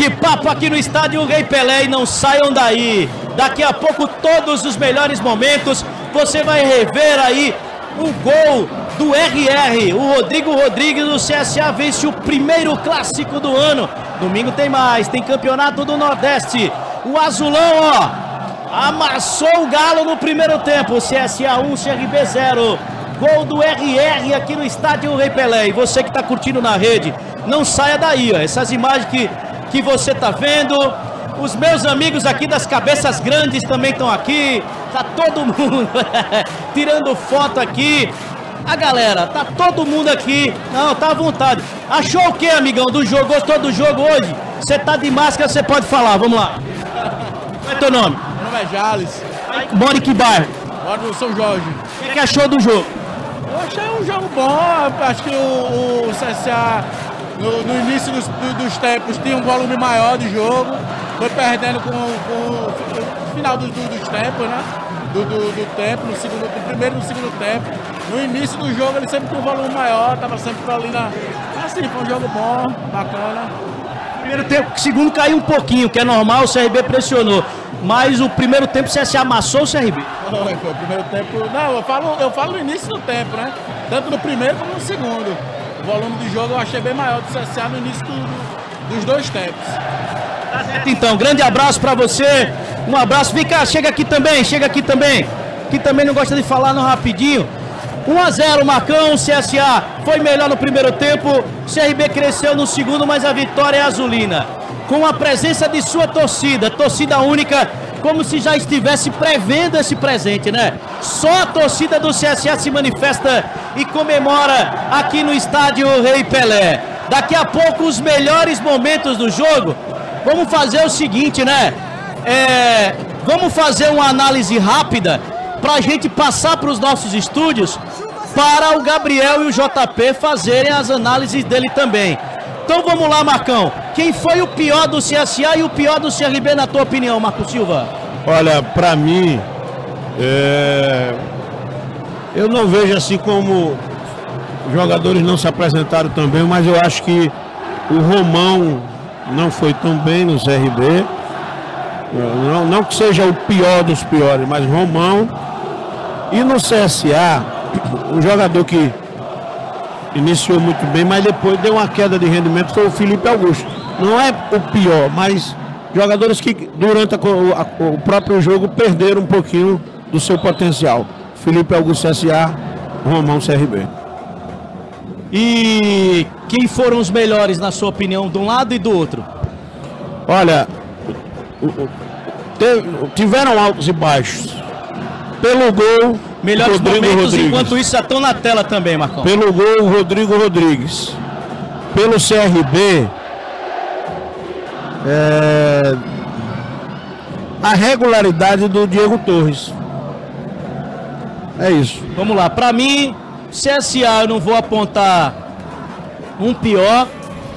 bate-papo aqui no estádio Rei Pelé e não saiam daí. Daqui a pouco todos os melhores momentos, você vai rever aí o gol do RR. O Rodrigo Rodrigues do CSA vence o primeiro clássico do ano. Domingo tem mais, tem campeonato do Nordeste. O Azulão, ó, amassou o Galo no primeiro tempo. CSA 1, CRB 0. Gol do RR aqui no estádio Rei Pelé. E você que tá curtindo na rede, não saia daí, ó. Essas imagens que você tá vendo. Os meus amigos aqui das cabeças grandes também estão aqui. Tá todo mundo tirando foto aqui. A galera, tá todo mundo aqui. Não, tá à vontade. Achou o que, amigão, do jogo? Gostou do jogo hoje? Você tá de máscara, você pode falar. Vamos lá. Qual é teu nome? Meu nome é Jales. Mora em que bairro? Moro no São Jorge. O que achou do jogo? Eu achei um jogo bom. Acho que o CSA, no início dos tempos, tinha um volume maior de jogo. Foi perdendo com o final dos tempos, né? Do tempo, no primeiro e no segundo tempo. No início do jogo ele sempre tinha um volume maior, tava sempre ali na... Assim, foi um jogo bom, bacana. Primeiro tempo, o segundo caiu um pouquinho, que é normal, o CRB pressionou. Mas o primeiro tempo você se amassou o CRB? Foi o primeiro tempo... Não, eu falo no início do tempo, né? Tanto no primeiro como no segundo. O volume do jogo eu achei bem maior do CSA no início dos dois tempos. Então, grande abraço pra você. Um abraço. Vem cá, chega aqui também, Que também não gosta de falar no rapidinho. 1-0, Marcão, CSA foi melhor no primeiro tempo. CRB cresceu no segundo, mas a vitória é azulina. Com a presença de sua torcida única, como se já estivesse prevendo esse presente, né? Só a torcida do CSA se manifesta e comemora aqui no estádio Rei Pelé. Daqui a pouco os melhores momentos do jogo. Vamos fazer o seguinte, né? Vamos fazer uma análise rápida pra gente passar para os nossos estúdios para o Gabriel e o JP fazerem as análises dele também. Então vamos lá, Marcão. Quem foi o pior do CSA e o pior do CRB, na tua opinião, Marco Silva? Olha, pra mim, eu não vejo assim como os jogadores não se apresentaram tão bem, mas eu acho que o Romão não foi tão bem no CRB. Não que seja o pior dos piores, mas Romão. E no CSA, um jogador que iniciou muito bem, mas depois deu uma queda de rendimento, foi o Felipe Augusto. Não é o pior, mas jogadores que durante o próprio jogo perderam um pouquinho do seu potencial. Felipe Augusto CSA, Romão CRB. E quem foram os melhores, na sua opinião, de um lado e do outro? Olha, tiveram altos e baixos. Pelo gol, melhores Rodrigo momentos, Rodrigues. Enquanto isso já estão na tela também, Marcão. Pelo gol, Rodrigo Rodrigues. Pelo CRB, a regularidade do Diego Torres. É isso. Vamos lá, pra mim, CSA eu não vou apontar um pior,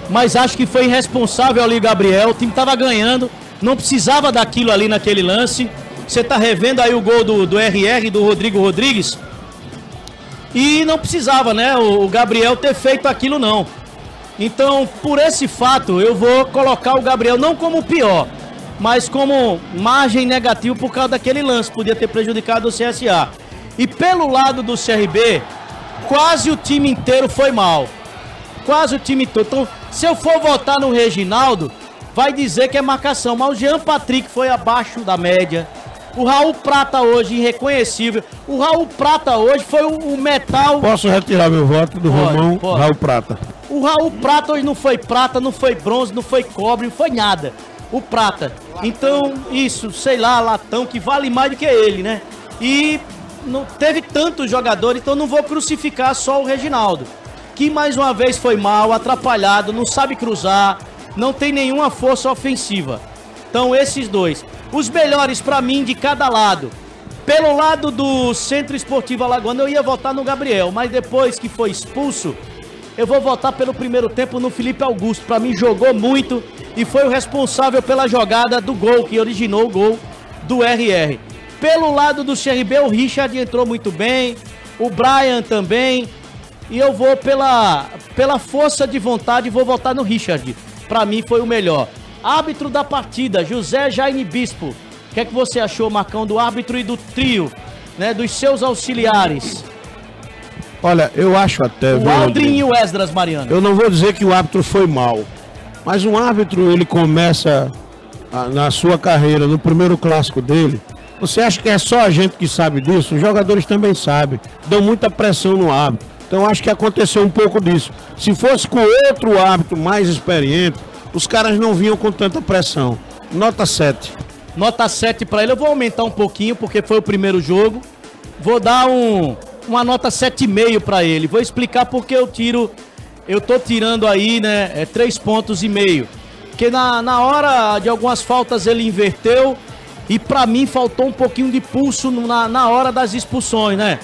mas acho que foi irresponsável ali o Gabriel. O time tava ganhando, não precisava daquilo ali naquele lance. Você tá revendo aí o gol do RR, do Rodrigo Rodrigues. E não precisava, né, o Gabriel ter feito aquilo não. Então, por esse fato, eu vou colocar o Gabriel não como o pior, mas como margem negativa por causa daquele lance. Podia ter prejudicado o CSA. E pelo lado do CRB, quase o time inteiro foi mal. Quase o time todo. Então, se eu for votar no Reginaldo, vai dizer que é marcação. Mas o Jean Patrick foi abaixo da média. O Raul Prata hoje, irreconhecível. O Raul Prata hoje foi o metal... Posso retirar meu voto do Romão, Raul Prata. O Raul Prata hoje não foi prata, não foi bronze, não foi cobre, não foi nada. O Prata. Então, isso, sei lá, latão, que vale mais do que ele, né? E não teve tantos jogadores, então não vou crucificar só o Reginaldo. Que mais uma vez foi mal, atrapalhado, não sabe cruzar, não tem nenhuma força ofensiva. Então, esses dois. Os melhores pra mim de cada lado. Pelo lado do Centro Esportivo Alagoano, eu ia votar no Gabriel, mas depois que foi expulso, eu vou votar pelo primeiro tempo no Felipe Augusto. Pra mim, jogou muito e foi o responsável pela jogada do gol, que originou o gol do RR. Pelo lado do CRB, o Richard entrou muito bem, o Brian também, e eu vou pela força de vontade, vou votar no Richard. Pra mim foi o melhor. Árbitro da partida, José Jaime Bispo. O que é que você achou, Marcão, do árbitro e do trio, né, dos seus auxiliares? Olha, eu acho até... O Aldrin e o Esdras, Mariano. Eu não vou dizer que o árbitro foi mal, mas um árbitro, ele começa na sua carreira, no primeiro clássico dele. Você acha que é só a gente que sabe disso? Os jogadores também sabem, dão muita pressão no árbitro. Então acho que aconteceu um pouco disso. Se fosse com outro árbitro mais experiente, os caras não vinham com tanta pressão. Nota 7. Nota 7 pra ele. Eu vou aumentar um pouquinho, porque foi o primeiro jogo. Vou dar uma nota 7,5 pra ele. Vou explicar porque eu tô tirando aí, né, 3,5 pontos. Porque na hora de algumas faltas ele inverteu. E pra mim faltou um pouquinho de pulso na hora das expulsões, né?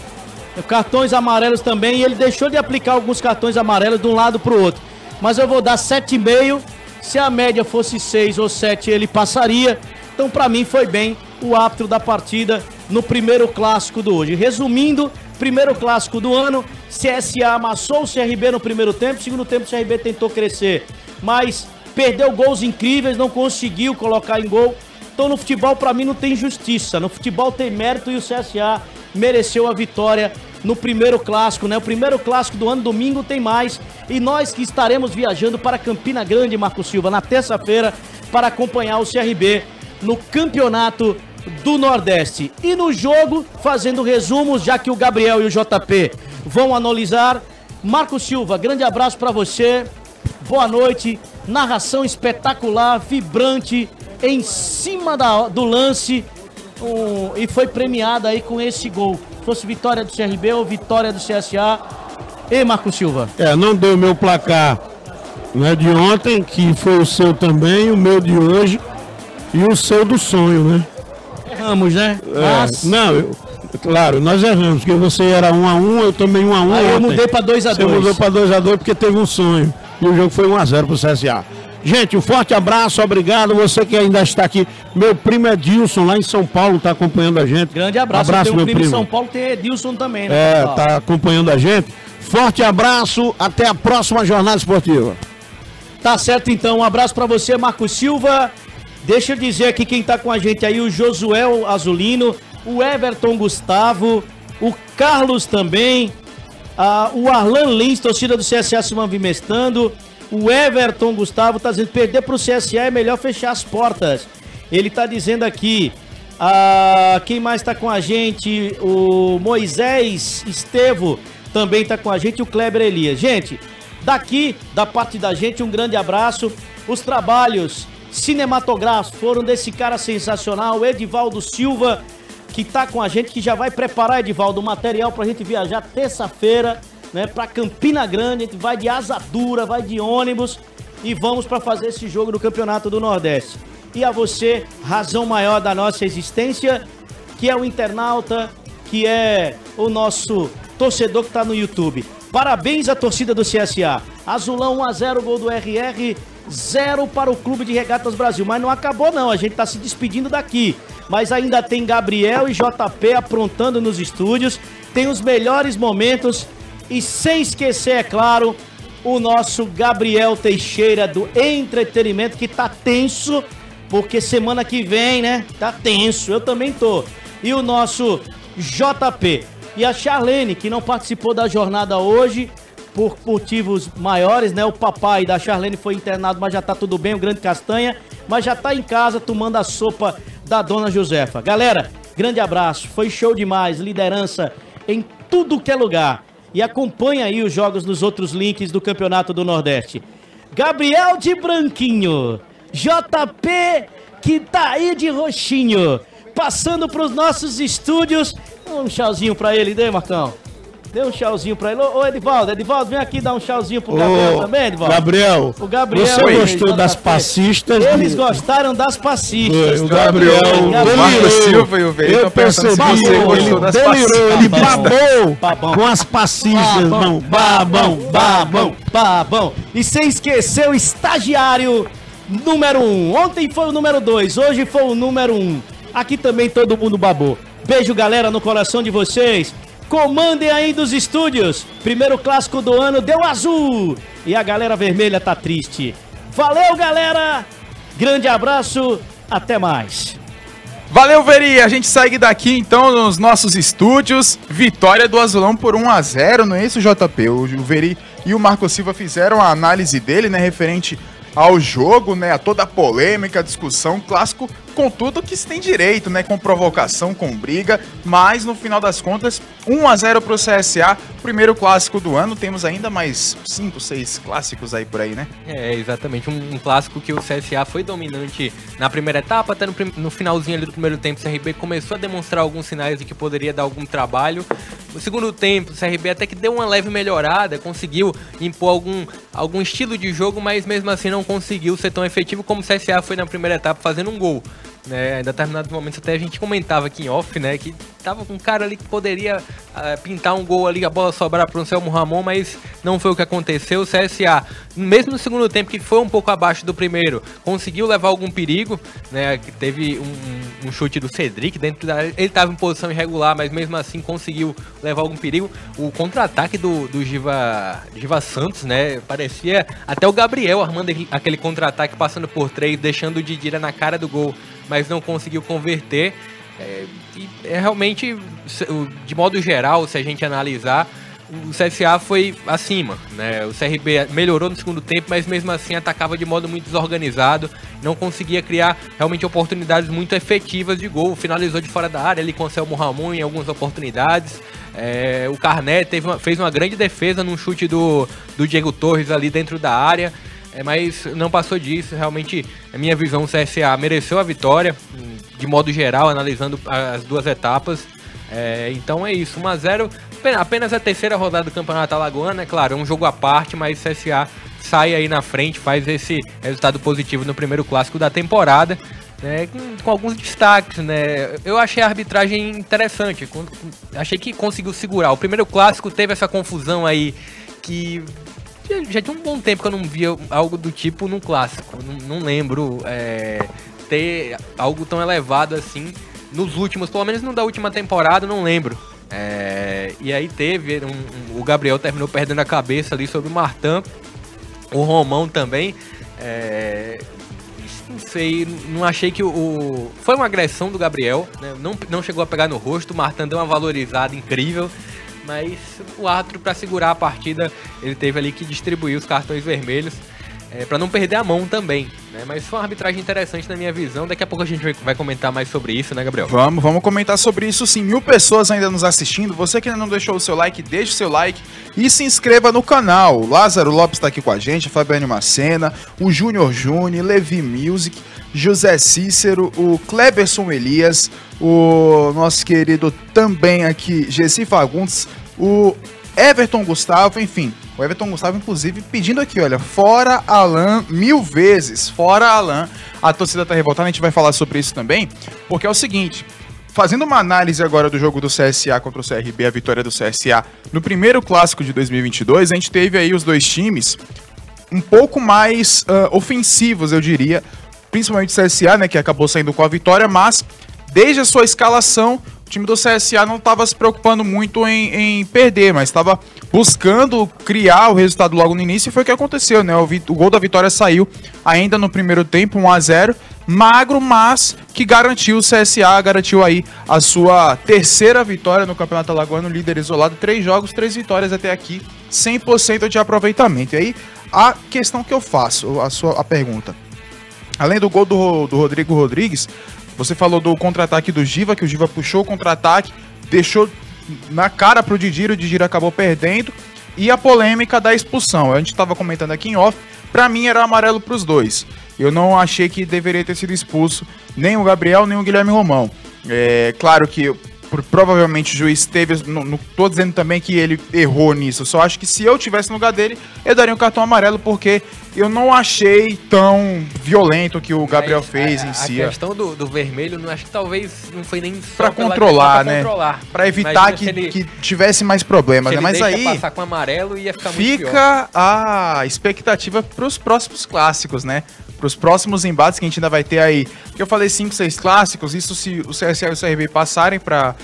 Cartões amarelos também. E ele deixou de aplicar alguns cartões amarelos de um lado pro outro. Mas eu vou dar 7,5. Se a média fosse 6 ou 7, ele passaria. Então, pra mim, foi bem o árbitro da partida no primeiro clássico do hoje. Resumindo, primeiro clássico do ano, CSA amassou o CRB no primeiro tempo. Segundo tempo, o CRB tentou crescer, mas perdeu gols incríveis, não conseguiu colocar em gol. Então, no futebol, pra mim, não tem justiça. No futebol tem mérito e o CSA mereceu a vitória no primeiro clássico, né? O primeiro clássico do ano, domingo, tem mais. E nós que estaremos viajando para Campina Grande, Marco Silva, na terça-feira, para acompanhar o CRB no Campeonato do Nordeste. E no jogo, fazendo resumos, já que o Gabriel e o JP vão analisar. Marco Silva, grande abraço para você. Boa noite. Narração espetacular, vibrante, em cima do lance. E foi premiada aí com esse gol. Se fosse vitória do CRB ou vitória do CSA. E Marco Silva? Não deu o meu placar, né, de ontem, que foi o seu também, o meu de hoje e o seu do sonho, né? Erramos, né? Mas... Claro, nós erramos, porque você era 1-1, eu também 1-1. Aí eu mudei para 2-2. Você mudou para 2-2 porque teve um sonho. E o jogo foi 1-0 pro CSA. Gente, um forte abraço, obrigado. Você que ainda está aqui. Meu primo Edilson, lá em São Paulo, está acompanhando a gente. Grande abraço. Abraço, meu primo. Em São Paulo tem Edilson também, né? Está acompanhando a gente. Forte abraço, até a próxima jornada esportiva. Tá certo, então. Um abraço para você, Marco Silva. Deixa eu dizer aqui quem tá com a gente aí, o Josué Azulino, o Everton Gustavo, o Carlos também, o Arlan Lins, torcida do CSA se movimentando. O Everton Gustavo tá dizendo, perder pro CSA é melhor fechar as portas. Ele tá dizendo aqui, quem mais tá com a gente? O Moisés Estevo também tá com a gente, o Kleber Elias. Gente, daqui, da parte da gente, um grande abraço. Os trabalhos cinematográficos foram desse cara sensacional, o Edivaldo Silva, que tá com a gente, que já vai preparar, Edivaldo, o material pra gente viajar terça-feira, né, pra Campina Grande. A gente vai de asa dura, vai de ônibus e vamos pra fazer esse jogo do Campeonato do Nordeste. E a você, razão maior da nossa existência, que é o internauta, que é o nosso torcedor que tá no YouTube. Parabéns à torcida do CSA. Azulão 1-0, gol do RR, 0 para o Clube de Regatas Brasil. Mas não acabou não, a gente tá se despedindo daqui. Mas ainda tem Gabriel e JP aprontando nos estúdios. Tem os melhores momentos. E sem esquecer, é claro, o nosso Gabriel Teixeira do entretenimento, que tá tenso, porque semana que vem, né, tá tenso, eu também tô. E o nosso JP. E a Charlene, que não participou da jornada hoje, por motivos maiores, né, o papai da Charlene foi internado, mas já tá tudo bem, o grande Castanha, mas já tá em casa tomando a sopa da dona Josefa. Galera, grande abraço, foi show demais, liderança em tudo que é lugar. E acompanha aí os jogos nos outros links do Campeonato do Nordeste. Gabriel de branquinho, JP que tá aí de roxinho, passando pros nossos estúdios. Um tchauzinho pra ele, dê, Marcão. Dê um tchauzinho pra ele. Ô, Edivaldo, vem aqui dar um tchauzinho pro Gabriel também, Edivaldo. Gabriel, o Gabriel, você gostou das passistas? Eles gostaram das passistas. O Gabriel, o Marco Silva e o Veio. Eu percebi, ele delirou, ele babou com as passistas. Babão. E sem esquecer o estagiário número 1. Ontem foi o número 2, hoje foi o número 1. Aqui também todo mundo babou. Beijo, galera, no coração de vocês. Comandem aí dos estúdios. Primeiro clássico do ano deu azul. E a galera vermelha tá triste. Valeu, galera. Grande abraço, até mais. Valeu, Veri. A gente segue daqui, então, nos nossos estúdios. Vitória do Azulão por 1-0, não é isso, JP? O Veri e o Marco Silva fizeram a análise dele, né, referente ao jogo, né, a toda a polêmica, a discussão, clássico, com tudo que se tem direito, né, com provocação, com briga, mas no final das contas, 1-0 pro CSA, primeiro clássico do ano, temos ainda mais 5, 6 clássicos aí por aí, né? É, exatamente, um clássico que o CSA foi dominante na primeira etapa, até no finalzinho ali do primeiro tempo, o CRB começou a demonstrar alguns sinais de que poderia dar algum trabalho. No segundo tempo, o CRB até que deu uma leve melhorada, conseguiu impor algum estilo de jogo, mas mesmo assim não conseguiu ser tão efetivo como o CSA foi na primeira etapa, fazendo um gol. Né, em determinados momentos até a gente comentava aqui em off, né, que tava com um cara ali que poderia pintar um gol ali, a bola sobrar para o Anselmo Ramon, mas não foi o que aconteceu. O CSA, mesmo no segundo tempo, que foi um pouco abaixo do primeiro, conseguiu levar algum perigo, né, que teve um chute do Cedric dentro da área, ele estava em posição irregular, mas mesmo assim conseguiu levar algum perigo. O contra-ataque do Giva Santos, né, parecia até o Gabriel armando aquele contra-ataque, passando por 3, deixando o Didira na cara do gol, mas não conseguiu converter. Realmente, de modo geral, se a gente analisar, o CSA foi acima, né? O CRB melhorou no segundo tempo, mas mesmo assim atacava de modo muito desorganizado, não conseguia criar realmente oportunidades muito efetivas de gol, finalizou de fora da área, ele com o Anselmo Ramon em algumas oportunidades. O Carné fez uma grande defesa num chute do Diego Torres ali dentro da área, mas não passou disso. Realmente, a minha visão, o CSA mereceu a vitória, de modo geral, analisando as duas etapas. Então é isso, 1-0, apenas a terceira rodada do Campeonato Alagoano, é claro, é um jogo à parte, mas o CSA sai aí na frente, faz esse resultado positivo no primeiro clássico da temporada, né, com alguns destaques, né. Eu achei a arbitragem interessante, achei que conseguiu segurar. O primeiro clássico teve essa confusão aí, que já tinha um bom tempo que eu não via algo do tipo num clássico, não lembro ter algo tão elevado assim nos últimos, pelo menos não da última temporada, não lembro. E aí teve, o Gabriel terminou perdendo a cabeça ali sobre o Martin, o Romão também. Não sei, não achei que foi uma agressão do Gabriel, né? Não chegou a pegar no rosto, o Martin deu uma valorizada incrível, mas o árbitro, para segurar a partida, ele teve ali que distribuir os cartões vermelhos, para não perder a mão também, né? Mas foi uma arbitragem interessante na minha visão. Daqui a pouco a gente vai comentar mais sobre isso, né, Gabriel? Vamos comentar sobre isso sim. 1000 pessoas ainda nos assistindo. Você que ainda não deixou o seu like, deixe o seu like e se inscreva no canal. O Lázaro Lopes está aqui com a gente, Fabiano Macena, o Júnior Júnior, Levi Music, José Cícero, o Kleberson Elias, o nosso querido também aqui, Gessi Fagundes, o Everton Gustavo, enfim. O Everton Gustavo, inclusive, pedindo aqui, olha, fora Alan 1000 vezes, fora Alan. A torcida tá revoltada, a gente vai falar sobre isso também, porque é o seguinte, fazendo uma análise agora do jogo do CSA contra o CRB, a vitória do CSA no primeiro clássico de 2022, a gente teve aí os dois times um pouco mais ofensivos, eu diria, principalmente o CSA, né, que acabou saindo com a vitória, mas desde a sua escalação, o time do CSA não estava se preocupando muito em perder, mas estava buscando criar o resultado logo no início, e foi o que aconteceu, né? O gol da vitória saiu ainda no primeiro tempo, 1-0, magro, mas que garantiu o CSA, garantiu aí a sua terceira vitória no Campeonato Alagoano, líder isolado, 3 jogos, 3 vitórias até aqui, 100% de aproveitamento. E aí, a questão que eu faço, a pergunta, além do gol do Rodrigo Rodrigues, você falou do contra-ataque do Giva, que o Giva puxou o contra-ataque, deixou na cara pro Didira, o Didira acabou perdendo, e a polêmica da expulsão. A gente estava comentando aqui em off, pra mim era amarelo pros dois. Eu não achei que deveria ter sido expulso nem o Gabriel, nem o Guilherme Romão. Claro que provavelmente o juiz teve, não tô dizendo também que ele errou nisso, eu só acho que se eu tivesse no lugar dele, eu daria um cartão amarelo, porque eu não achei tão violento o que o Gabriel fez em si. A questão do vermelho, não acho que talvez não foi nem só pra controlar, né? Pra evitar que tivesse mais problemas, né? Mas aí passar com amarelo ia ficar muito pior. Fica a expectativa pros próximos clássicos, né? Pros próximos embates que a gente ainda vai ter aí. Porque eu falei 5, 6 clássicos, isso se o CSA e o CRB passarem pra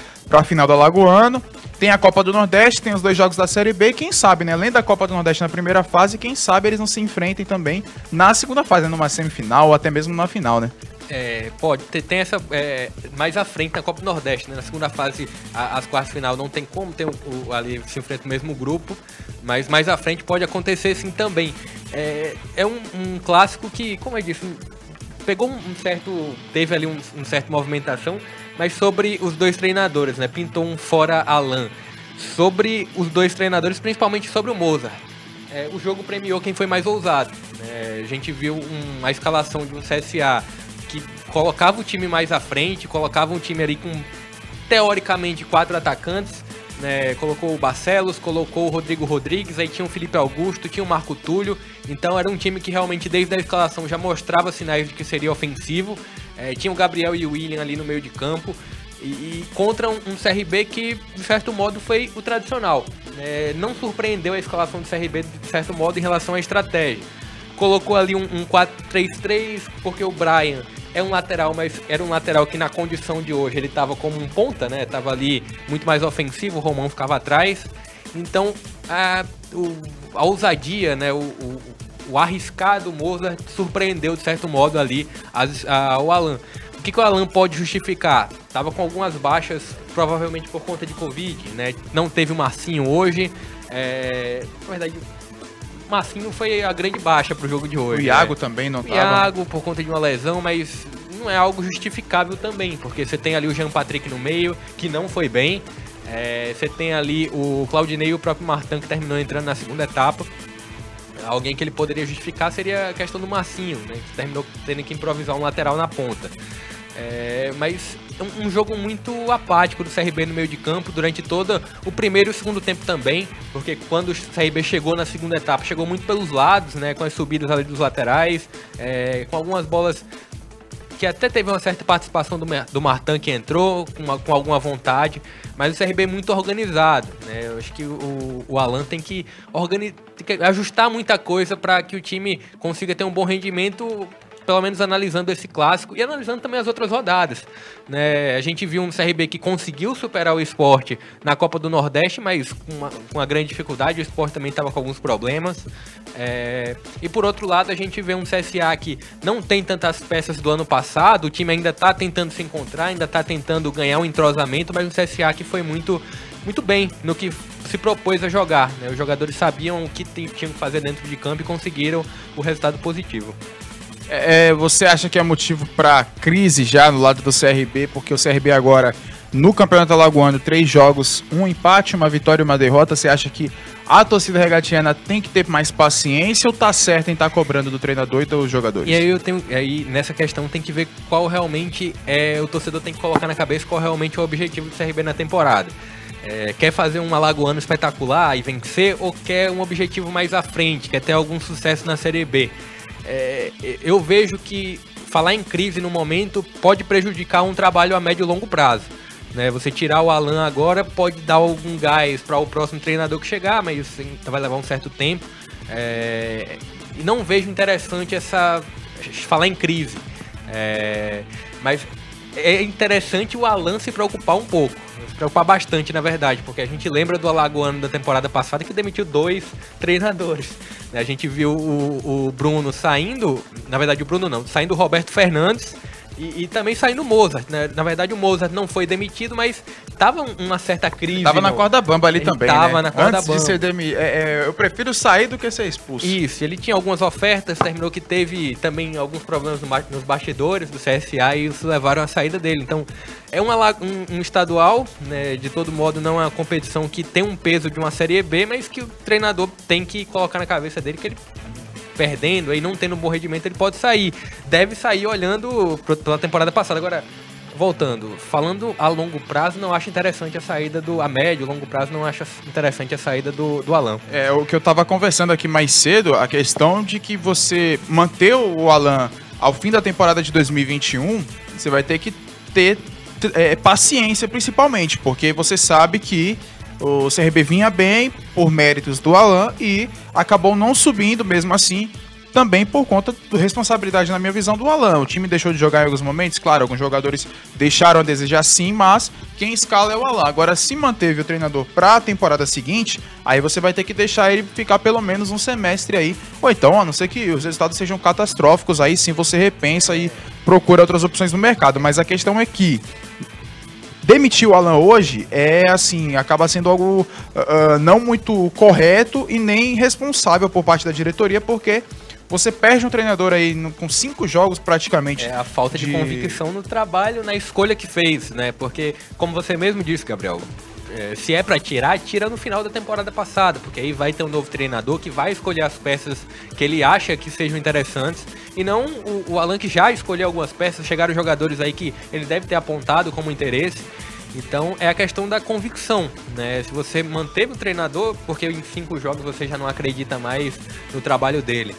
final do Alagoano. Tem a Copa do Nordeste, tem os 2 jogos da Série B, quem sabe, né? Além da Copa do Nordeste na primeira fase, quem sabe eles não se enfrentem também na segunda fase, né? Numa semifinal ou até mesmo na final, né? Pode ter, tem essa mais à frente na Copa do Nordeste, né? Na segunda fase, as quartas de final não tem como ter ali se enfrenta o mesmo grupo, mas mais à frente pode acontecer sim também. É um clássico que, como eu disse, pegou teve ali um certo movimentação, mas sobre os 2 treinadores, né? Pintou um fora Alain. Sobre os 2 treinadores, principalmente sobre o Mozart. O jogo premiou quem foi mais ousado. A gente viu a escalação de um CSA que colocava o time mais à frente, colocava um time ali com, teoricamente, 4 atacantes, né? Colocou o Barcelos, colocou o Rodrigo Rodrigues, aí tinha o Felipe Augusto, tinha o Marco Túlio, então era um time que realmente desde a escalação já mostrava sinais de que seria ofensivo, tinha o Gabriel e o William ali no meio de campo, e contra um CRB que, de certo modo, foi o tradicional. Não surpreendeu a escalação do CRB, de certo modo, em relação à estratégia. Colocou ali um 4-3-3, porque o Brian é um lateral, mas era um lateral que na condição de hoje ele estava como um ponta, né? Tava ali muito mais ofensivo, o Romão ficava atrás. Então a ousadia, né? O arriscado Mozart surpreendeu de certo modo ali o Alain. O que o Alain pode justificar? Tava com algumas baixas, provavelmente por conta de Covid, né? Não teve o Marcinho hoje. Na verdade, o Marcinho foi a grande baixa pro jogo de hoje. O Iago também não tava. O Iago por conta de uma lesão, mas não é algo justificável também, porque você tem ali o Jean Patrick no meio, que não foi bem. Você tem ali o Claudinei e o próprio Martin, que terminou entrando na segunda etapa. Alguém que ele poderia justificar seria a questão do Marcinho, né, que terminou tendo que improvisar um lateral na ponta. Mas um jogo muito apático do CRB no meio de campo durante todo o primeiro e o segundo tempo também, porque quando o CRB chegou na segunda etapa, chegou muito pelos lados, né, com as subidas ali dos laterais, com algumas bolas que até teve uma certa participação do Martin, que entrou com alguma vontade, mas o CRB é muito organizado, né? Eu acho que o Alain tem que ajustar muita coisa para que o time consiga ter um bom rendimento, pelo menos analisando esse clássico e analisando também as outras rodadas, né? A gente viu um CRB que conseguiu superar o Sport na Copa do Nordeste, mas com uma grande dificuldade. O Sport também estava com alguns problemas. E por outro lado, a gente vê um CSA que não tem tantas peças do ano passado, o time ainda está tentando se encontrar, ainda está tentando ganhar um entrosamento, mas um CSA que foi muito bem no que se propôs a jogar, né? Os jogadores sabiam o que tinham que fazer dentro de campo e conseguiram o resultado positivo. Você acha que é motivo para crise já no lado do CRB, porque o CRB agora, no Campeonato Alagoano, 3 jogos, 1 empate, 1 vitória e 1 derrota. Você acha que a torcida regatiana tem que ter mais paciência ou tá certo em estar cobrando do treinador e dos jogadores? E aí nessa questão tem que ver qual realmente o torcedor tem que colocar na cabeça, qual realmente é o objetivo do CRB na temporada. Quer fazer um alagoano espetacular e vencer, ou quer um objetivo mais à frente, quer ter algum sucesso na Série B? Eu vejo que falar em crise no momento pode prejudicar um trabalho a médio e longo prazo, né? Você tirar o Alain agora pode dar algum gás para o próximo treinador que chegar, mas vai levar um certo tempo. E não vejo interessante falar em crise. Mas é interessante o Alain se preocupar um pouco, se preocupar bastante, na verdade, porque a gente lembra do alagoano da temporada passada que demitiu 2 treinadores. A gente viu o Bruno saindo, na verdade o Bruno não, saindo o Roberto Fernandes e também saindo o Mozart, né? Na verdade o Mozart não foi demitido, mas tava uma certa crise. Tava na corda bamba ali também, tava né? Na corda bamba. De ser eu prefiro sair do que ser expulso. Isso, ele tinha algumas ofertas, terminou que teve também alguns problemas nos bastidores do CSA e isso levaram à saída dele. Então é um estadual, né? De todo modo não é uma competição que tem um peso de uma Série B, mas que o treinador tem que colocar na cabeça dele que ele perdendo e não tendo um bom rendimento, ele pode sair. Deve sair olhando pela temporada passada. Agora, voltando, falando a longo prazo, não acho interessante a saída a médio, longo prazo, não acho interessante a saída do Alain. O que eu tava conversando aqui mais cedo, a questão de que você manter o Alain ao fim da temporada de 2021, você vai ter que ter paciência, principalmente, porque você sabe que o CRB vinha bem por méritos do Alain e acabou não subindo mesmo assim também por conta da responsabilidade, na minha visão, do Alan. O time deixou de jogar em alguns momentos, claro, alguns jogadores deixaram a desejar sim, mas quem escala é o Alan. Agora, se manteve o treinador para a temporada seguinte, aí você vai ter que deixar ele ficar pelo menos um semestre aí, ou então, a não ser que os resultados sejam catastróficos, aí sim você repensa e procura outras opções no mercado. Mas a questão é que demitir o Alan hoje acaba sendo algo não muito correto e nem responsável por parte da diretoria, porque você perde um treinador aí com 5 jogos praticamente. É a falta de convicção no trabalho, na escolha que fez, né? Porque, como você mesmo disse, Gabriel, se é pra tirar, tira no final da temporada passada, porque aí vai ter um novo treinador que vai escolher as peças que ele acha que sejam interessantes, e não o Alan, que já escolheu algumas peças, chegaram jogadores aí que ele deve ter apontado como interesse. Então é a questão da convicção, né? Se você manteve o treinador, porque em 5 jogos você já não acredita mais no trabalho dele.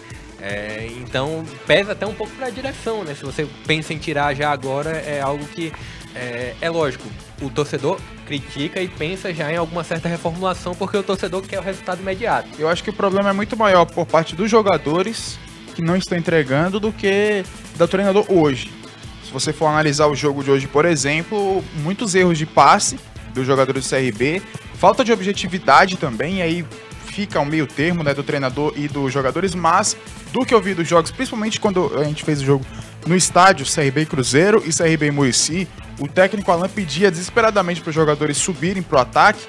Então pesa até um pouco para a direção, né? Se você pensa em tirar já agora, é algo que é lógico. O torcedor critica e pensa já em alguma certa reformulação, porque o torcedor quer o resultado imediato. Eu acho que o problema é muito maior por parte dos jogadores que não estão entregando do que do treinador hoje. Se você for analisar o jogo de hoje, por exemplo, muitos erros de passe dos jogadores do CRB, falta de objetividade também, e aí fica um meio termo, né, do treinador e dos jogadores, mas do que eu vi dos jogos, principalmente quando a gente fez o jogo no estádio CRB e Cruzeiro e CRB e Muricy, o técnico Alan pedia desesperadamente para os jogadores subirem para o ataque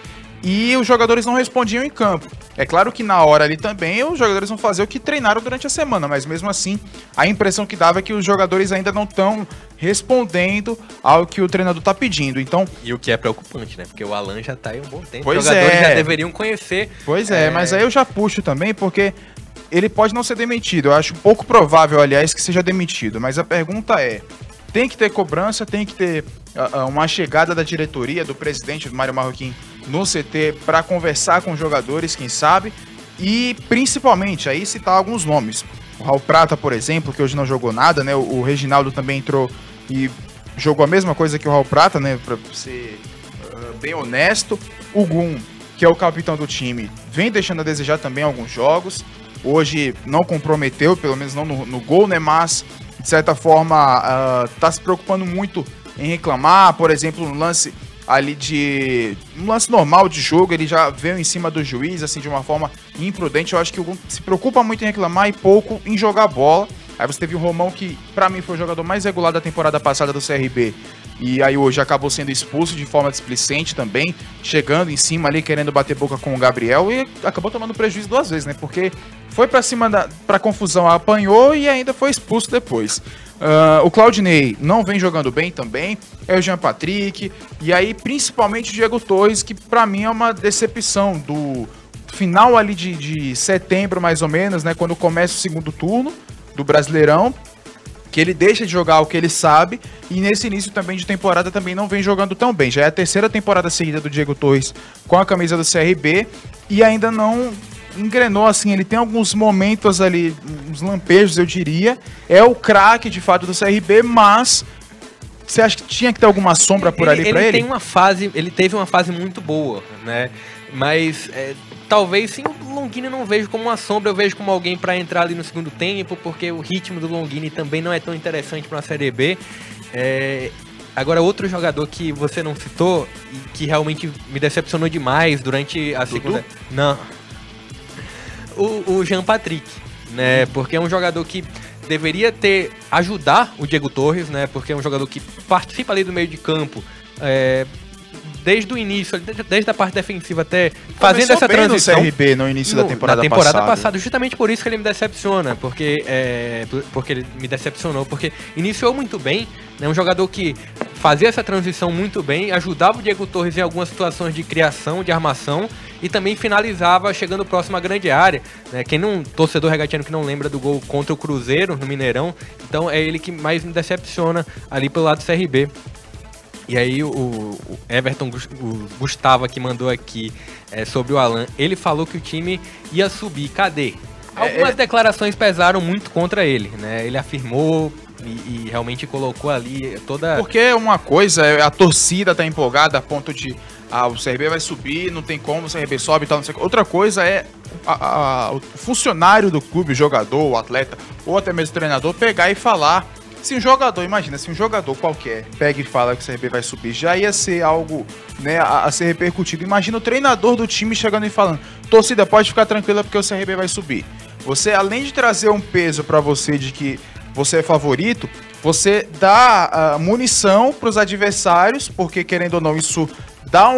e os jogadores não respondiam em campo. É claro que na hora ali também os jogadores vão fazer o que treinaram durante a semana, mas mesmo assim a impressão que dava é que os jogadores ainda não estão respondendo ao que o treinador está pedindo. Então, e o que é preocupante, né? Porque o Alan já está aí um bom tempo. Pois os jogadores já deveriam conhecer. Pois mas aí eu já puxo também, porque ele pode não ser demitido. Eu acho pouco provável, aliás, que seja demitido. Mas a pergunta é, tem que ter cobrança, tem que ter uma chegada da diretoria, do presidente, do Mário Marroquim, no CT para conversar com os jogadores, quem sabe, e principalmente aí citar alguns nomes. O Raul Prata, por exemplo, que hoje não jogou nada, né? O Reginaldo também entrou e jogou a mesma coisa que o Raul Prata, né? Para ser bem honesto. O Gum, que é o capitão do time, vem deixando a desejar também alguns jogos. Hoje não comprometeu, pelo menos não no gol, né? Mas, de certa forma, tá se preocupando muito em reclamar. Por exemplo, um lance normal de jogo, ele já veio em cima do juiz, assim, de uma forma imprudente. Eu acho que o Gum se preocupa muito em reclamar e pouco em jogar bola. Aí você teve o Romão, que pra mim foi o jogador mais regular da temporada passada do CRB. E aí hoje acabou sendo expulso de forma displicente também, chegando em cima ali, querendo bater boca com o Gabriel, e acabou tomando prejuízo 2 vezes, né? Porque foi pra cima pra confusão, apanhou e ainda foi expulso depois. O Claudinei não vem jogando bem também, é o Jean Patrick, e aí principalmente o Diego Torres, que pra mim é uma decepção do final ali de setembro, mais ou menos, né? Quando começa o segundo turno do Brasileirão, que ele deixa de jogar o que ele sabe, e nesse início também de temporada também não vem jogando tão bem. Já é a 3ª temporada seguida do Diego Torres com a camisa do CRB, e ainda não engrenou, assim, ele tem alguns momentos ali, uns lampejos, eu diria, é o craque de fato do CRB, mas você acha que tinha que ter alguma sombra por ali pra ele? Ele teve uma fase muito boa, né, mas talvez sim o Longini não vejo como uma sombra, eu vejo como alguém para entrar ali no segundo tempo, porque o ritmo do Longini também não é tão interessante para uma Série B. Agora, outro jogador que você não citou e que realmente me decepcionou demais durante a segunda... Não. O Jean Patrick, né? Porque é um jogador que deveria ajudar o Diego Torres, né? Porque é um jogador que participa ali do meio de campo, desde o início, desde a parte defensiva até fazendo essa transição. No CRB no início da temporada passada. Justamente por isso que ele me decepciona, porque ele me decepcionou, porque iniciou muito bem, né? Um jogador que fazia essa transição muito bem, ajudava o Diego Torres em algumas situações de criação, de armação, e também finalizava chegando próximo à grande área, né? Torcedor regatiano que não lembra do gol contra o Cruzeiro no Mineirão, então é ele que mais me decepciona ali pelo lado do CRB. E aí o Everton, o Gustavo que mandou aqui sobre o Alan, ele falou que o time ia subir. Cadê? Algumas declarações pesaram muito contra ele, né? Ele afirmou e realmente colocou ali toda... Porque uma coisa, a torcida tá empolgada a ponto de o CRB vai subir, não tem como, o CRB sobe e tal, não sei o que. Outra coisa é o funcionário do clube, o jogador, o atleta, ou até mesmo o treinador, pegar e falar. Se um jogador, imagina, se um jogador qualquer pega e fala que o CRB vai subir, já ia ser algo, né, a ser repercutido. Imagina o treinador do time chegando e falando: torcida, pode ficar tranquila porque o CRB vai subir. Você, além de trazer um peso pra você de que você é favorito, você dá munição pros adversários, porque querendo ou não, isso dá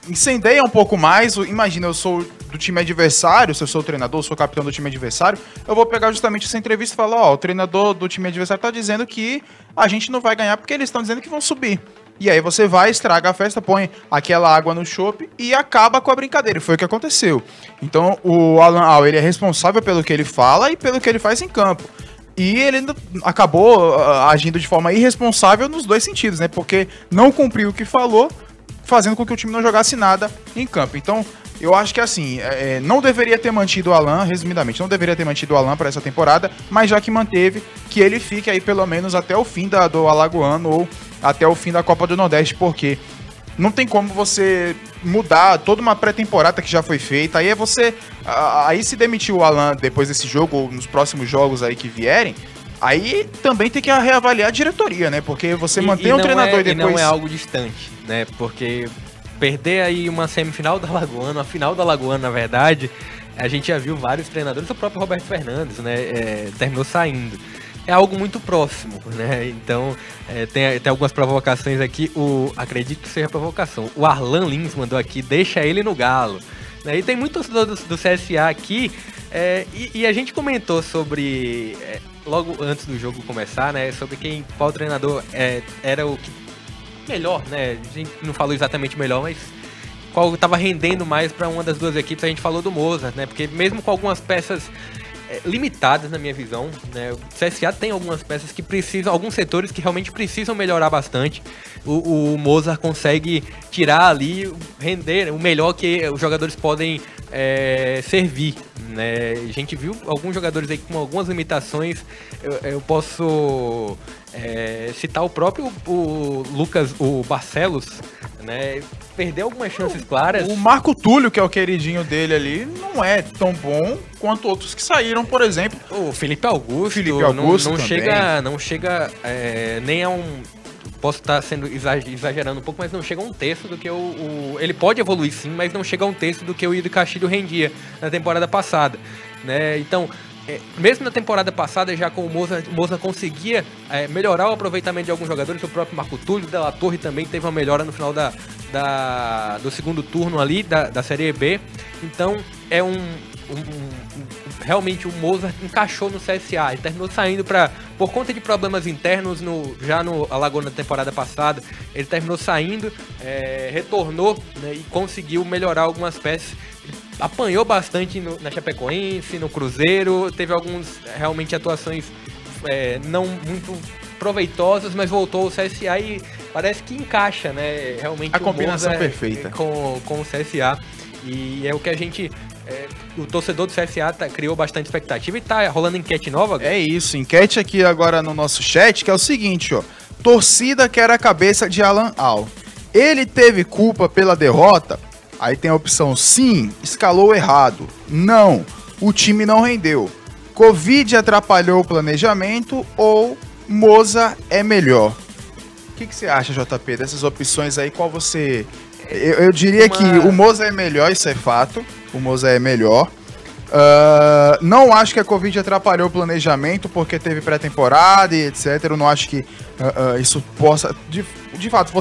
incendeia um pouco mais. Imagina, eu sou do time adversário, se eu sou o treinador, sou o capitão do time adversário, eu vou pegar justamente essa entrevista e falar: ó, o treinador do time adversário tá dizendo que a gente não vai ganhar porque eles estão dizendo que vão subir. E aí você vai, estraga a festa, põe aquela água no chopp e acaba com a brincadeira. E foi o que aconteceu. Então o Alan Al, ele é responsável pelo que ele fala e pelo que ele faz em campo. E ele acabou agindo de forma irresponsável nos dois sentidos, né? Porque não cumpriu o que falou, fazendo com que o time não jogasse nada em campo. Então, eu acho que assim, não deveria ter mantido o Alan, resumidamente, não deveria ter mantido o Alan para essa temporada, mas já que manteve, que ele fique aí pelo menos até o fim do Alagoano ou até o fim da Copa do Nordeste, porque não tem como você mudar toda uma pré-temporada que já foi feita. Aí aí se demitir o Alan depois desse jogo ou nos próximos jogos aí que vierem, aí também tem que reavaliar a diretoria, né? Porque você mantém um treinador e depois... E não é algo distante, né? Porque perder aí uma semifinal da Alagoano, a final da Alagoano, na verdade, a gente já viu vários treinadores, o próprio Roberto Fernandes, né? Terminou saindo. É algo muito próximo, né? Então, tem algumas provocações aqui. Acredito que seja provocação. O Arlan Lins mandou aqui: deixa ele no Galo. E tem muitos torcedores do CSA aqui. E a gente comentou sobre, logo antes do jogo começar, né? Sobre qual treinador era o que melhor, né? A gente não falou exatamente melhor, mas qual estava rendendo mais para uma das duas equipes. A gente falou do Mozart, né? Porque mesmo com algumas peças limitadas na minha visão, né? O CSA tem algumas peças que precisam, alguns setores que realmente precisam melhorar bastante. O Mozart consegue tirar ali, render o melhor que os jogadores podem servir, né? A gente viu alguns jogadores aí com algumas limitações. Eu posso citar o próprio Lucas, o Barcelos, né? Perdeu algumas chances claras. O Marco Túlio, que é o queridinho dele ali, não é tão bom quanto outros que saíram, por exemplo. O Felipe Augusto não chega nem a um... Posso estar sendo exagerando um pouco, mas não chega a um terço do que ele pode evoluir sim, mas não chega a um terço do que o Ido Castilho rendia na temporada passada, né? Então, mesmo na temporada passada, já com o Mozart conseguia melhorar o aproveitamento de alguns jogadores. O próprio Marco Túlio, o Della Torre também teve uma melhora no final do segundo turno ali da Série B. Então realmente o Mozart encaixou no CSA. Ele terminou saindo por conta de problemas internos já no Alagoano na temporada passada. Ele terminou saindo, retornou, né, e conseguiu melhorar algumas peças. Apanhou bastante na Chapecoense, no Cruzeiro, teve algumas realmente atuações não muito proveitosas, mas voltou ao CSA e parece que encaixa, né? Realmente a combinação perfeita com o CSA. E é o que a gente... o torcedor do CSA criou bastante expectativa e tá rolando enquete nova. É isso, enquete aqui agora no nosso chat, que é o seguinte, ó: torcida quer a cabeça de Alan Al. Ele teve culpa pela derrota? Aí tem a opção sim, escalou errado. Não, o time não rendeu. Covid atrapalhou o planejamento ou Moza é melhor? O que você acha, JP, dessas opções aí? Qual você... Eu diria que o Moza é melhor, isso é fato. O Moza é melhor. Não acho que a Covid atrapalhou o planejamento porque teve pré-temporada e etc. Eu não acho que isso possa... De fato,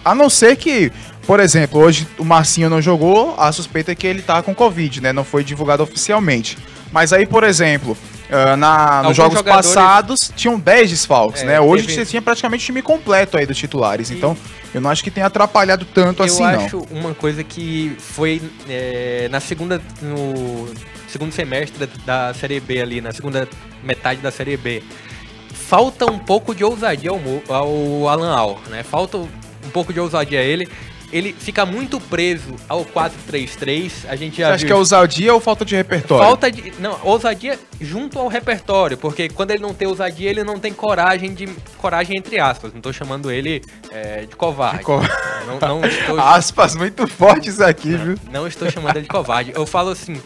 a não ser que, por exemplo, hoje o Marcinho não jogou, a suspeita é que ele tá com Covid, né? Não foi divulgado oficialmente. Mas aí, por exemplo, nos jogos passados tinham 10 desfalques, né? Hoje você tinha praticamente o time completo aí dos titulares. Então, eu não acho que tenha atrapalhado tanto assim, não. Eu acho uma coisa que foi no segundo semestre da Série B ali, na segunda metade da Série B. Falta um pouco de ousadia ao Alan Al, né? Falta um pouco de ousadia a ele. ele fica muito preso ao 4-3-3. A gente já Você acha que é ousadia ou falta de repertório? Falta de... Não, ousadia junto ao repertório, porque quando ele não tem ousadia, ele não tem coragem entre aspas. Não tô chamando ele de covarde. Não estou... Aspas muito fortes aqui, viu? Não estou chamando ele de covarde. Eu falo assim,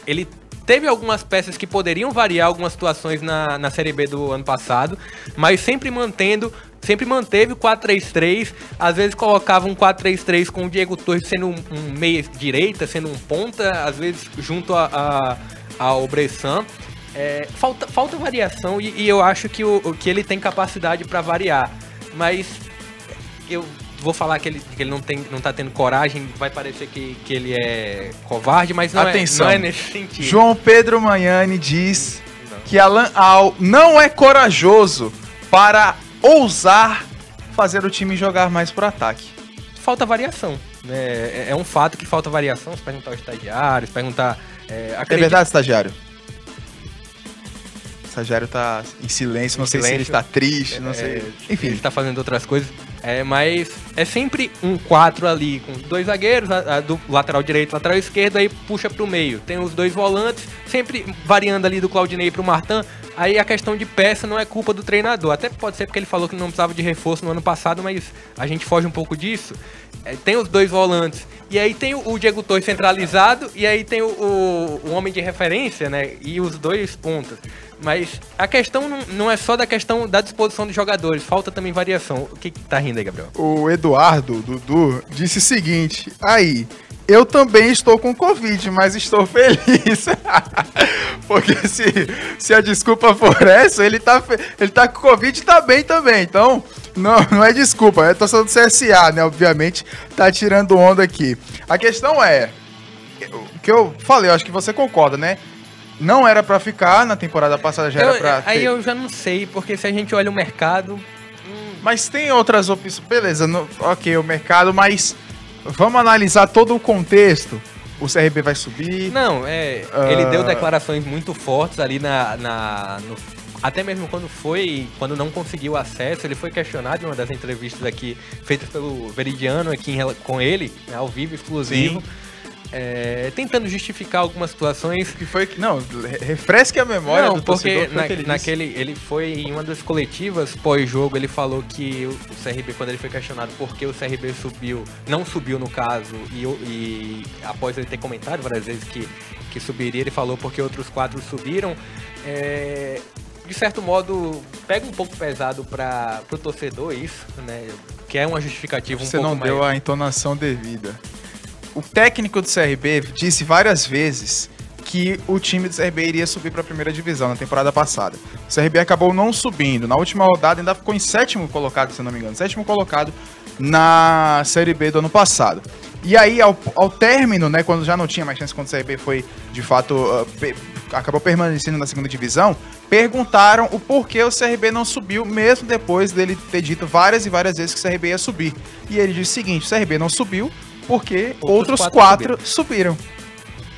ele teve algumas peças que poderiam variar algumas situações na Série B do ano passado, mas sempre manteve o 4-3-3, às vezes colocava um 4-3-3 com o Diego Torres sendo um meia-direita, sendo um ponta, às vezes junto ao Bressan. Falta variação e eu acho que ele tem capacidade para variar, mas eu vou falar que ele não tá tendo coragem, vai parecer que ele é covarde, mas não, Atenção, não é nesse sentido. João Pedro Magnani diz que Alan Al não é corajoso para ousar fazer o time jogar mais por ataque. Falta variação, né? É um fato que falta variação. Se perguntar aos estagiários, perguntar... É verdade, estagiário? O estagiário tá em silêncio, não sei se ele está triste, não sei. Enfim. Ele está fazendo outras coisas. Mas é sempre um 4 ali, com 2 zagueiros, do lateral direito, lateral esquerdo, aí puxa pro meio. Tem os 2 volantes, sempre variando ali do Claudinei pro Martin. Aí a questão de peça não é culpa do treinador. Até pode ser porque ele falou que não precisava de reforço no ano passado, mas a gente foge um pouco disso. Tem os 2 volantes, e aí tem o Diego Torres centralizado, e aí tem o homem de referência, né? E os 2 pontas. Mas a questão não é só da questão da disposição dos jogadores, falta também variação. O que tá rindo aí, Gabriel? O Eduardo, Dudu, disse o seguinte: aí, eu também estou com Covid, mas estou feliz. Porque se a desculpa for essa, ele tá com Covid e tá bem também. Então, não é desculpa, é torcedor do CSA, né? Obviamente, tá tirando onda aqui. A questão é, o que eu falei, eu acho que você concorda, né? Não era pra ficar, na temporada passada já era pra... Aí eu já não sei, porque se a gente olha o mercado... Mas tem outras opções, beleza, ok, o mercado, mas vamos analisar todo o contexto. O CRB vai subir... Não, ele deu declarações muito fortes ali até mesmo quando não conseguiu acesso, ele foi questionado em uma das entrevistas aqui, feitas pelo Veridiano aqui com ele, né, ao vivo, exclusivo. Tentando justificar algumas situações. Que foi, não, refresque a memória do torcedor. Porque ele foi em uma das coletivas pós-jogo, ele falou que o CRB, quando ele foi questionado por que o CRB não subiu no caso, e após ele ter comentado várias vezes que subiria, ele falou porque outros 4 subiram. De certo modo, pega um pouco pesado pro torcedor isso, né? Que é uma justificativa Você não deu a entonação devida. O técnico do CRB disse várias vezes que o time do CRB iria subir para a primeira divisão na temporada passada. O CRB acabou não subindo. Na última rodada ainda ficou em 7º colocado, se não me engano. 7º colocado na Série B do ano passado. E aí, ao término, né, quando já não tinha mais chance, quando o CRB foi, de fato, acabou permanecendo na segunda divisão, perguntaram o porquê o CRB não subiu, mesmo depois dele ter dito várias e várias vezes que o CRB ia subir. E ele disse o seguinte: o CRB não subiu porque outros 4 subiram.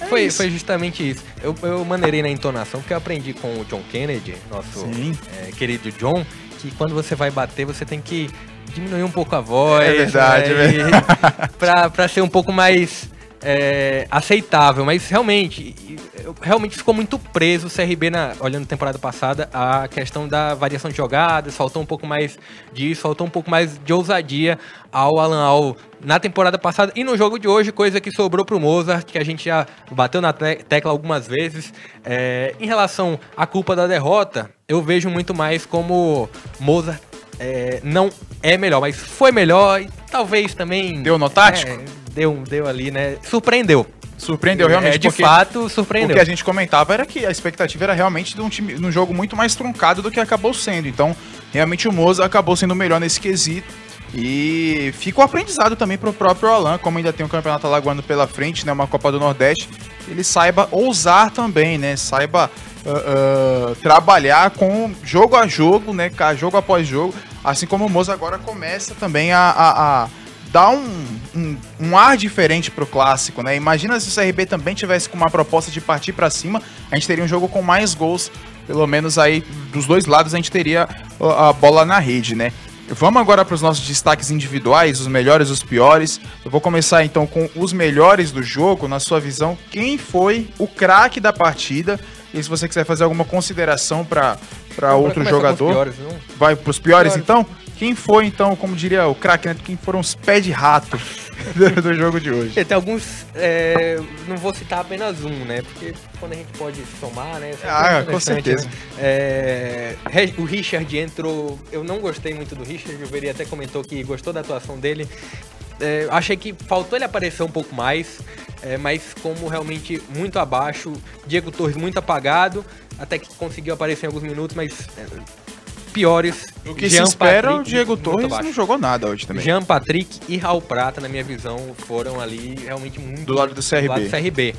Foi justamente isso. Eu maneirei na entonação, porque eu aprendi com o John Kennedy, nosso querido John, que quando você vai bater, você tem que diminuir um pouco a voz. É verdade, né? É verdade. Pra ser um pouco mais aceitável. Mas realmente ficou muito preso o CRB, olhando a temporada passada, a questão da variação de jogadas, faltou um pouco mais disso, faltou um pouco mais de ousadia ao Alan Al na temporada passada e no jogo de hoje, coisa que sobrou pro Mozart, que a gente já bateu na tecla algumas vezes. Em relação à culpa da derrota, eu vejo muito mais como Mozart não é melhor, mas foi melhor e talvez também... Deu no tático? Deu ali, né? Surpreendeu realmente. De fato, surpreendeu. O que a gente comentava era que a expectativa era realmente de um time, num jogo muito mais truncado do que acabou sendo. Então, realmente o Mozart acabou sendo melhor nesse quesito. E fica o aprendizado também para o próprio Alan, como ainda tem um campeonato alagoano pela frente, né, uma Copa do Nordeste, ele saiba ousar também, né, saiba trabalhar com jogo a jogo, né, jogo após jogo, assim como o Mozart agora começa também a dar um ar diferente pro clássico, né? Imagina se o CRB também tivesse com uma proposta de partir para cima, a gente teria um jogo com mais gols, pelo menos aí dos dois lados a gente teria a bola na rede, né? Vamos agora para os nossos destaques individuais, os melhores, os piores. Eu vou começar então com os melhores do jogo. Na sua visão, quem foi o craque da partida? E se você quiser fazer alguma consideração para outro jogador, piores, vai para os piores então? Quem foi então, como diria o craque, né? Quem foram os pés de rato do jogo de hoje? Tem alguns, não vou citar apenas um, né? Porque quando a gente pode somar, né? Com certeza. Né? O Richard entrou, eu não gostei muito do Richard, o Veri até comentou que gostou da atuação dele. Achei que faltou ele aparecer um pouco mais, mas como realmente muito abaixo. Diego Torres muito apagado, até que conseguiu aparecer em alguns minutos, mas piores. O que se espera, o Diego Torres não jogou nada hoje também. Jean Patrick e Raul Prata, na minha visão, foram ali realmente muito... Do lado do CRB. Do lado do CRB.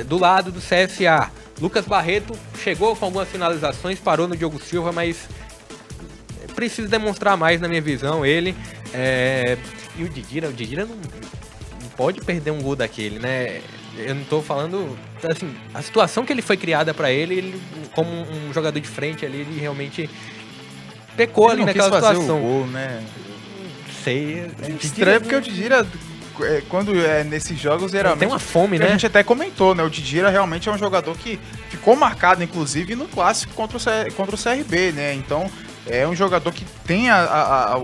Do lado do CSA, Lucas Barreto chegou com algumas finalizações, parou no Diogo Silva, mas precisa demonstrar mais, na minha visão, ele. E o Didira não pode perder um gol daquele, né? Eu não tô falando... Assim, a situação que ele foi criada pra ele, como um jogador de frente ali, ele realmente pecou ali naquela situação. O gol, né? Não sei. Estranho porque o Didira, quando nesses jogos, geralmente... Tem uma fome, né? A gente até comentou, né? O Didira realmente é um jogador que ficou marcado, inclusive, no clássico contra o CRB, né? Então, é um jogador que tem a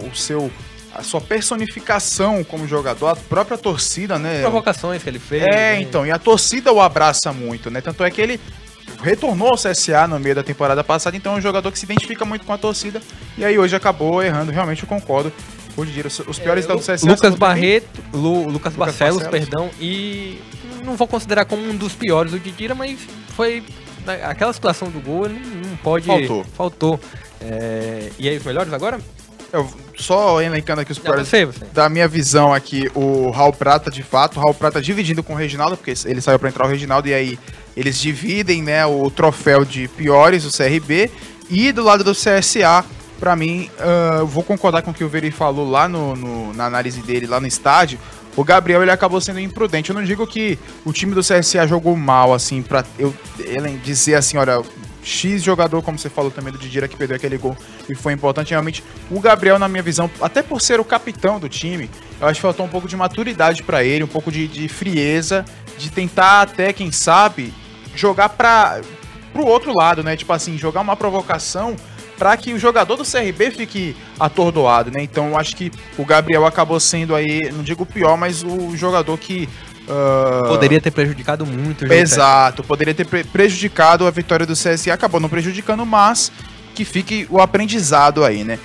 sua personificação como jogador, a própria torcida, né? Provocações que ele fez. Então, e a torcida o abraça muito, né? Tanto é que ele retornou ao CSA no meio da temporada passada, então é um jogador que se identifica muito com a torcida, e aí hoje acabou errando, realmente eu concordo. Hoje em dia, os piores do CSA... Lucas Barcelos, perdão, e não vou considerar como um dos piores o Didira, mas foi aquela situação do gol, ele não pode... Faltou. E aí, os melhores agora? Eu só elencando aqui os piores você. Da minha visão aqui, o Raul Prata, de fato, o Raul Prata dividindo com o Reginaldo, porque ele saiu para entrar o Reginaldo e aí eles dividem, né, o troféu de piores, o CRB, e do lado do CSA, para mim, eu vou concordar com o que o Veri falou lá na análise dele, lá no estádio. O Gabriel, ele acabou sendo imprudente. Eu não digo que o time do CSA jogou mal, assim, pra ele dizer assim, olha... X jogador, como você falou também do Didira, que perdeu aquele gol e foi importante. Realmente, o Gabriel, na minha visão, até por ser o capitão do time, eu acho que faltou um pouco de maturidade pra ele, um pouco de frieza, de tentar até, quem sabe, jogar pro outro lado, né? Tipo assim, jogar uma provocação para que o jogador do CRB fique atordoado, né? Então, eu acho que o Gabriel acabou sendo aí, não digo o pior, mas o jogador que... Poderia ter prejudicado muito o jogo. Exato, poderia ter prejudicado a vitória do CSA, acabou não prejudicando, mas que fique o aprendizado aí, né?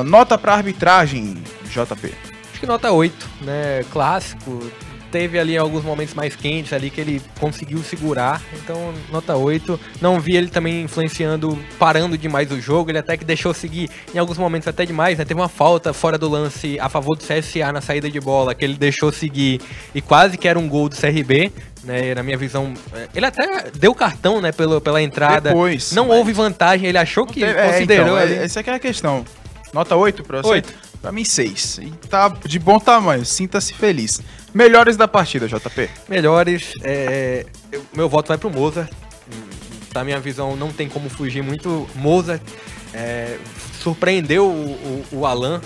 Nota para arbitragem, JP. Acho que nota 8, né? Clássico. Teve ali alguns momentos mais quentes ali que ele conseguiu segurar, então nota 8. Não vi ele também influenciando, parando demais o jogo, ele até que deixou seguir em alguns momentos até demais, né? Teve uma falta fora do lance a favor do CSA na saída de bola, que ele deixou seguir e quase que era um gol do CRB, né? Na minha visão, ele até deu cartão, né, pela entrada. Depois, não houve vantagem, ele achou que considerou então, ali. Essa aqui é a questão. Nota 8 pra você? 8. Pra mim, 6. E tá de bom tamanho, sinta-se feliz. Melhores da partida, JP? Melhores, meu voto vai pro Mozart. Da minha visão, não tem como fugir muito. Mozart surpreendeu o Alan.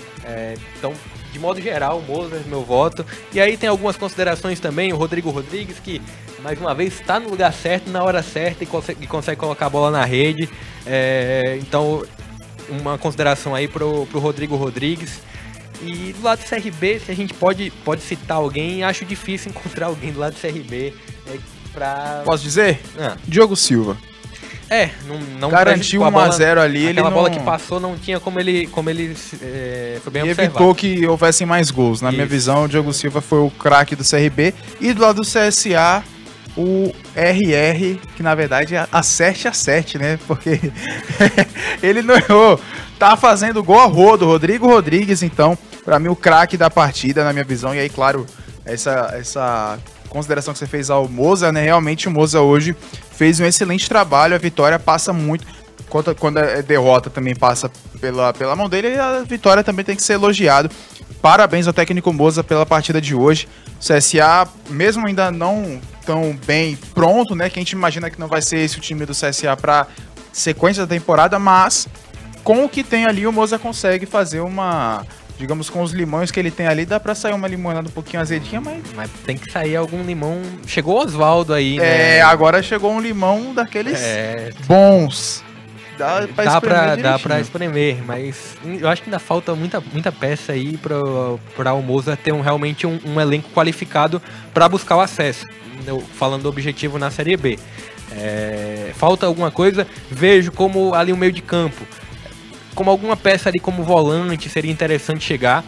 Então, de modo geral, Mozart, meu voto. E aí tem algumas considerações também. O Rodrigo Rodrigues, que mais uma vez está no lugar certo, na hora certa e consegue colocar a bola na rede. Então, uma consideração aí pro Rodrigo Rodrigues. E do lado do CRB, se a gente pode citar alguém, acho difícil encontrar alguém do lado do CRB pra... Posso dizer? Diogo Silva. Não garantiu 1-0 ali. Aquela bola que passou não tinha como ele foi bem observado. Evitou que houvessem mais gols. Na minha visão, o Diogo Silva foi o craque do CRB. E do lado do CSA, o RR, que na verdade é acerte, né? Porque ele não errou. Tá fazendo gol a rodo. Rodrigo Rodrigues, então, pra mim, o craque da partida, na minha visão. E aí, claro, essa consideração que você fez ao Moza, né? Realmente o Moza hoje fez um excelente trabalho. A vitória passa muito. Quando a derrota também passa pela mão dele, a vitória também tem que ser elogiado. Parabéns ao técnico Moza pela partida de hoje. O CSA, mesmo ainda não tão bem pronto, né? Que a gente imagina que não vai ser esse o time do CSA para sequência da temporada, mas com o que tem ali, o Moza consegue fazer uma... Digamos, com os limões que ele tem ali, dá pra sair uma limonada um pouquinho azedinha, mas tem que sair algum limão. Chegou o Oswaldo aí, né? Agora chegou um limão daqueles bons. Dá pra espremer, mas eu acho que ainda falta muita peça aí pra o Moza ter realmente um elenco qualificado pra buscar o acesso. Falando do objetivo na Série B. Falta alguma coisa, vejo como ali o meio de campo. Como alguma peça ali como volante seria interessante chegar,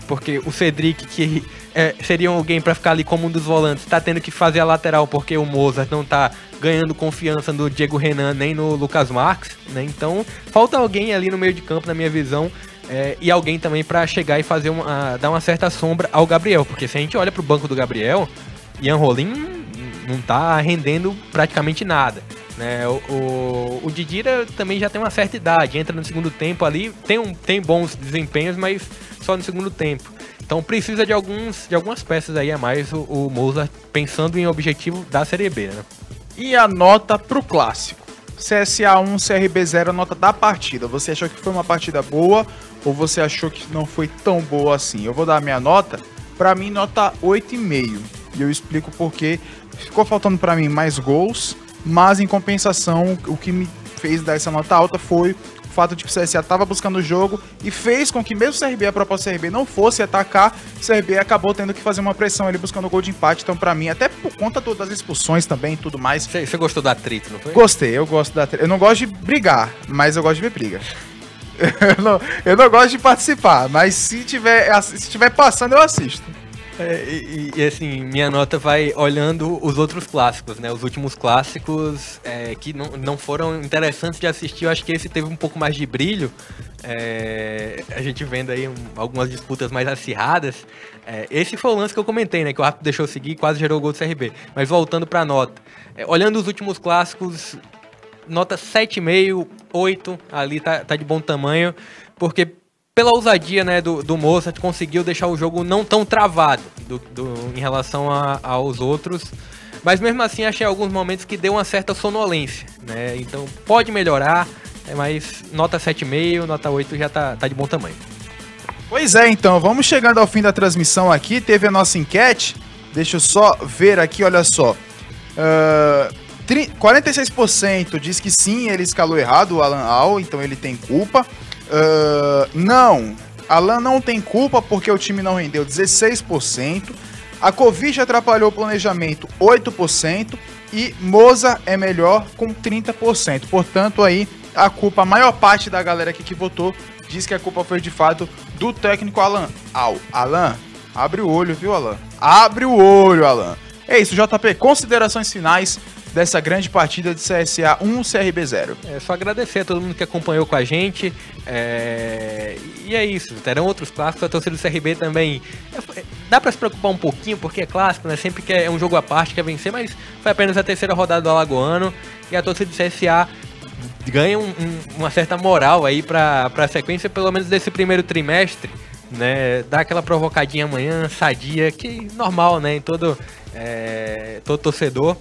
porque o Cedric, que seria alguém para ficar ali como um dos volantes, está tendo que fazer a lateral porque o Mozart não está ganhando confiança no Diego Renan nem no Lucas Marques, né? Então falta alguém ali no meio de campo, na minha visão, e alguém também para chegar e fazer dar uma certa sombra ao Gabriel, porque se a gente olha para o banco do Gabriel, Ian Rolim não está rendendo praticamente nada. O Didira também já tem uma certa idade, entra no segundo tempo ali, tem bons desempenhos, mas só no segundo tempo. Então precisa de algumas peças aí a mais o Mozart, pensando em objetivo da Série B, né? E a nota pro clássico? CSA 1, CRB 0, a nota da partida. Você achou que foi uma partida boa ou você achou que não foi tão boa assim? Eu vou dar a minha nota, pra mim nota 8,5. E eu explico porque ficou faltando pra mim mais gols. Mas, em compensação, o que me fez dar essa nota alta foi o fato de que o CSA estava buscando o jogo e fez com que, mesmo o CRB, a proposta do CRB não fosse atacar, o CRB acabou tendo que fazer uma pressão ali buscando o gol de empate. Então, pra mim, até por conta das expulsões também e tudo mais... Você gostou do atrito, não foi? Gostei, eu gosto da atrito. Eu não gosto de brigar, mas eu gosto de ver briga. eu não gosto de participar, mas se tiver passando, eu assisto. E assim, minha nota vai olhando os outros clássicos, né? Os últimos clássicos que não foram interessantes de assistir. Eu acho que esse teve um pouco mais de brilho. A gente vendo aí algumas disputas mais acirradas. Esse foi o lance que eu comentei, né? Que o árbitro deixou seguir e quase gerou o gol do CRB. Mas voltando pra nota. Olhando os últimos clássicos, nota 7,5, 8, ali tá de bom tamanho. Porque... pela ousadia, né, do Mozart, conseguiu deixar o jogo não tão travado em relação aos outros. Mas mesmo assim, achei alguns momentos que deu uma certa sonolência, né? Então pode melhorar, mas nota 7,5, nota 8 já tá de bom tamanho. Pois é, então, vamos chegando ao fim da transmissão aqui. Teve a nossa enquete. Deixa eu só ver aqui, olha só. 46% diz que sim, ele escalou errado, o Alan Al, então ele tem culpa. Não, Alan não tem culpa porque o time não rendeu, 16%. A Covid atrapalhou o planejamento, 8%. E Moza é melhor com 30%. Portanto, aí a culpa, a maior parte da galera aqui que votou diz que a culpa foi de fato do técnico Alan. Alan, abre o olho, viu, Alan? Abre o olho, Alan. É isso, JP, considerações finais dessa grande partida de CSA 1, CRB 0. Só agradecer a todo mundo que acompanhou com a gente. E é isso, terão outros clássicos. A torcida do CRB também dá pra se preocupar um pouquinho, porque é clássico, né? Sempre que é um jogo à parte, quer vencer, mas foi apenas a terceira rodada do Alagoano. E a torcida do CSA ganha uma certa moral aí pra sequência, pelo menos desse primeiro trimestre, né? Dá aquela provocadinha amanhã, sadia, que normal, né? Em todo torcedor.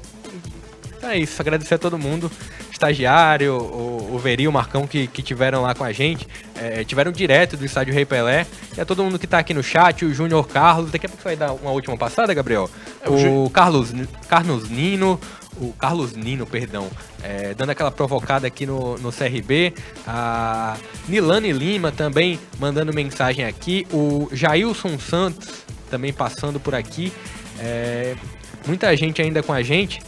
Então é isso, agradecer a todo mundo, estagiário, o Veri, o Marcão que tiveram lá com a gente, tiveram direto do estádio Rei Pelé, e a todo mundo que tá aqui no chat, o Júnior Carlos, daqui a pouco vai dar uma última passada, Gabriel? O Carlos Nino, dando aquela provocada aqui no CRB, a Nilane Lima também mandando mensagem aqui, o Jailson Santos também passando por aqui, muita gente ainda com a gente.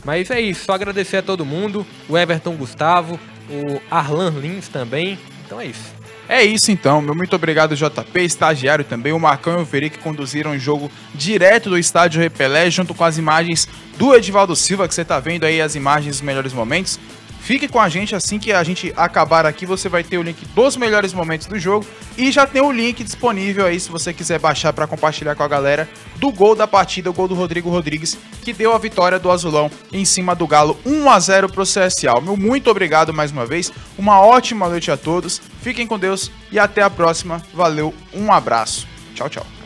Mas é isso, só agradecer a todo mundo, o Everton Gustavo, o Arlan Lins também, então é isso. É isso então, meu muito obrigado JP, estagiário também, o Marcão e o Veri que conduziram o jogo direto do estádio Rei Pelé, junto com as imagens do Edivaldo Silva, que você tá vendo aí as imagens dos melhores momentos. Fique com a gente, assim que a gente acabar aqui, você vai ter o link dos melhores momentos do jogo e já tem o link disponível aí, se você quiser baixar para compartilhar com a galera, do gol da partida, o gol do Rodrigo Rodrigues, que deu a vitória do Azulão em cima do Galo, 1-0 pro CSA. Meu muito obrigado mais uma vez, uma ótima noite a todos, fiquem com Deus e até a próxima, valeu, um abraço, tchau, tchau.